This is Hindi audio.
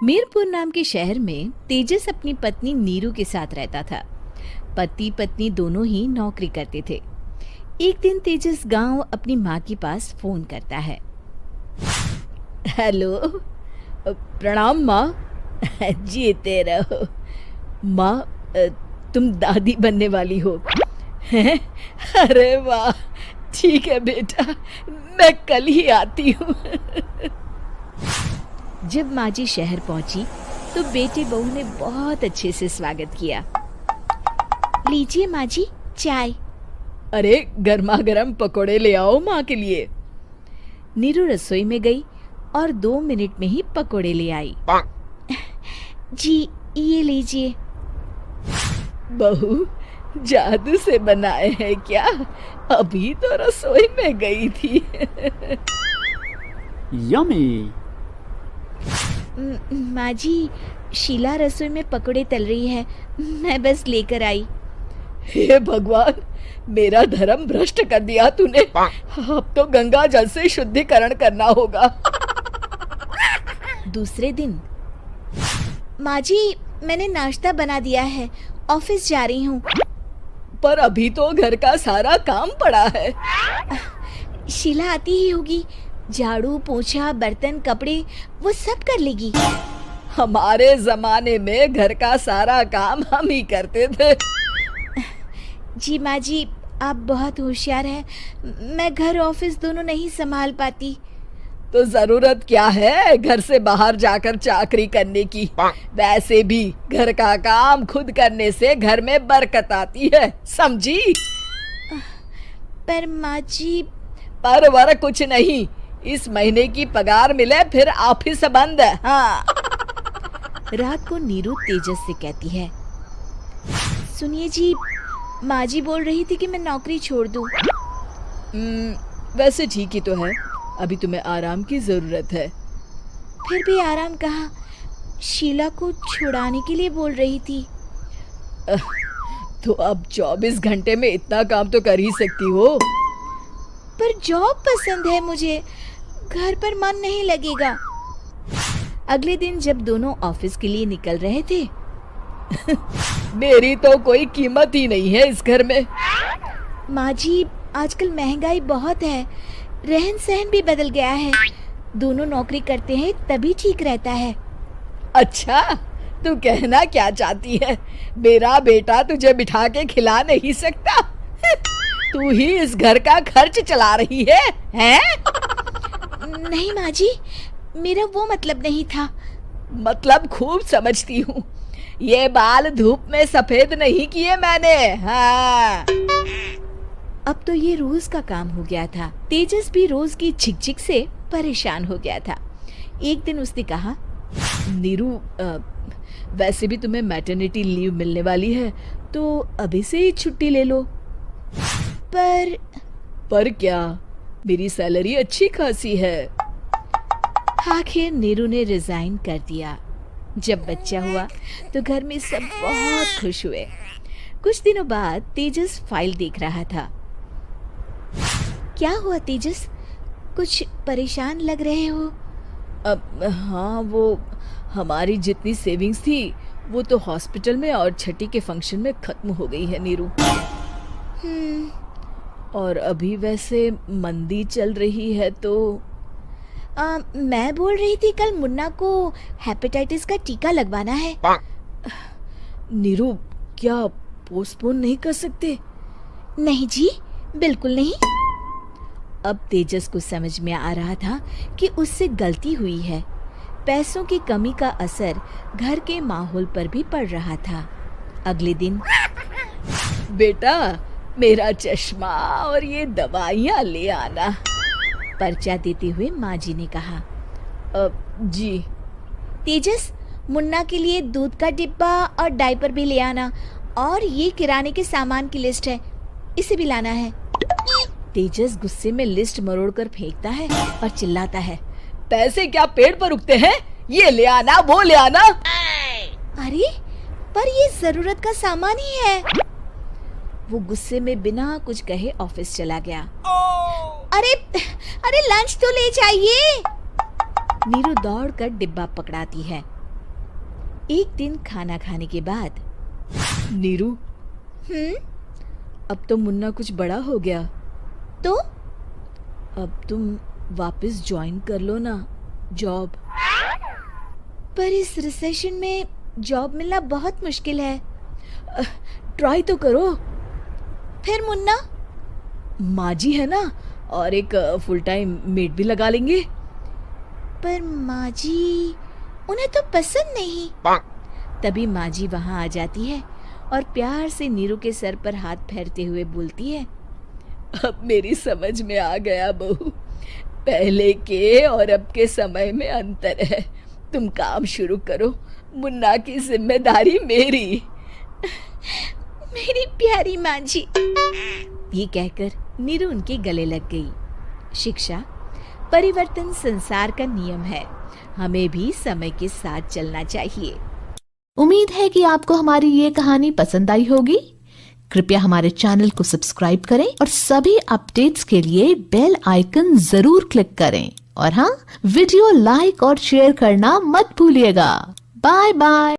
मीरपुर नाम के शहर में तेजस अपनी पत्नी नीरू के साथ रहता था। पति पत्नी दोनों ही नौकरी करते थे। एक दिन तेजस गांव अपनी माँ के पास फोन करता है। हेलो, प्रणाम माँ। जीते रहो माँ, तुम दादी बनने वाली हो हैं? अरे वाह, ठीक है बेटा, मैं कल ही आती हूँ। जब माँ जी शहर पहुंची तो बेटे बहू ने बहुत अच्छे से स्वागत किया। लीजिए माँ जी, चाय। अरे गर्मा गर्म पकोड़े ले आओ माँ के लिए। नीरू रसोई में गई और 2 मिनट में ही पकोड़े ले आई। जी ये लीजिए। बहू जादू से बनाए हैं क्या? अभी तो रसोई में गई थी। यम्मी। माँ जी, शीला रसोई में पकोड़े तल रही है, मैं बस लेकर आई। हे भगवान, मेरा धर्म भ्रष्ट कर दिया तूने। अब तो गंगा जल से शुद्धिकरण करना होगा। दूसरे दिन, माँ जी मैंने नाश्ता बना दिया है, ऑफिस जा रही हूँ। पर अभी तो घर का सारा काम पड़ा है। शीला आती ही होगी, झाड़ू पोछा बर्तन कपड़े वो सब कर लेगी। हमारे जमाने में घर का सारा काम हम ही करते थे। जी माँ जी, आप बहुत होशियार हैं, मैं घर ऑफिस दोनों नहीं संभाल पाती। तो जरूरत क्या है घर से बाहर जाकर चाकरी करने की? वैसे भी घर का काम खुद करने से घर में बरकत आती है, समझी? पर माँ जी। पर वर कुछ नहीं, इस महीने की पगार मिले फिर ऑफिस बंद है। हाँ। रात को नीरू तेजस से कहती है, सुनिए जी, माँ जी बोल रही थी कि मैं नौकरी छोड़ दूं। वैसे ठीक ही तो है, अभी तुम्हें आराम की जरूरत है। फिर भी आराम कहाँ, शीला को छुड़ाने के लिए बोल रही थी। तो अब 24 घंटे में इतना काम तो कर ही सकती हो। पर जॉब पसंद है मुझे, घर पर मन नहीं लगेगा। अगले दिन जब दोनों ऑफिस के लिए निकल रहे थे, मेरी तो कोई कीमत ही नहीं है इस घर में। माँ जी, आजकल महंगाई बहुत है, रहन सहन भी बदल गया है, दोनों नौकरी करते हैं तभी ठीक रहता है। अच्छा, तू कहना क्या चाहती है? मेरा बेटा तुझे बिठा के खिला नहीं सकता? तू ही इस घर का खर्च चला रही है, हैं? नहीं माँ जी, मेरा वो मतलब नहीं था। मतलब खूब समझती हूँ, ये बाल धूप में सफेद नहीं किए मैंने। हाँ। अब तो ये रोज का काम हो गया था। तेजस भी रोज की झिकझिक से परेशान हो गया था। एक दिन उसने कहा, नीरू, वैसे भी तुम्हें मैटरनिटी लीव मिलने वाली है, तो अभी से ही छुट्टी ले लो। पर क्या, मेरी सैलरी अच्छी खासी है। आखिर नीरू ने रिजाइन कर दिया। जब बच्चा हुआ तो घर में सब बहुत खुश हुए। कुछ दिनों बाद तेजस फाइल देख रहा था। क्या हुआ तेजस, कुछ परेशान लग रहे हो? हाँ, वो हमारी जितनी सेविंग्स थी वो तो हॉस्पिटल में और छठी के फंक्शन में खत्म हो गई है नीरू। और अभी वैसे मंदी चल रही है तो मैं बोल रही थी कल मुन्ना को हेपेटाइटिस का टीका लगवाना है। नीरू, क्या पोस्टपोन नहीं कर सकते? नहीं जी, बिल्कुल नहीं। अब तेजस को समझ में आ रहा था कि उससे गलती हुई है। पैसों की कमी का असर घर के माहौल पर भी पड़ रहा था। अगले दिन, बेटा मेरा चश्मा और ये दवाइयाँ ले आना, पर्चा देते हुए माँ जी ने कहा। जी। तेजस, मुन्ना के लिए दूध का डिब्बा और डायपर भी ले आना, और ये किराने के सामान की लिस्ट है, इसे भी लाना है। तेजस गुस्से में लिस्ट मरोड़कर फेंकता है और चिल्लाता है, पैसे क्या पेड़ पर उगते हैं? ये ले आना, वो ले आना। अरे पर ये जरूरत का सामान ही है। वो गुस्से में बिना कुछ कहे ऑफिस चला गया। अरे लंच तो ले जाइए। नीरू दौड़कर डिब्बा पकड़ाती है। एक दिन खाना खाने के बाद, नीरू, अब तो मुन्ना कुछ बड़ा हो गया, तो अब तुम वापस ज्वाइन कर लो ना जॉब। पर इस रिसेशन में जॉब मिलना बहुत मुश्किल है। ट्राई तो करो। फिर मुन्ना, माँ जी है ना, और एक फुल टाइम मेड भी लगा लेंगे। पर माँ जी, उन्हें तो पसंद नहीं। तभी माँ जी वहाँ आ जाती है और प्यार से नीरू के सर पर हाथ फेरते हुए बोलती है, अब मेरी समझ में आ गया बहू, पहले के और अब के समय में अंतर है। तुम काम शुरू करो, मुन्ना की जिम्मेदारी मेरी। मेरी प्यारी माँ जी, ये कहकर नीरू उनके गले लग गई। शिक्षा, परिवर्तन संसार का नियम है, हमें भी समय के साथ चलना चाहिए। उम्मीद है कि आपको हमारी ये कहानी पसंद आई होगी। कृपया हमारे चैनल को सब्सक्राइब करें और सभी अपडेट्स के लिए बेल आइकन जरूर क्लिक करें। और हाँ, वीडियो लाइक और शेयर करना मत भूलिएगा। Bye bye.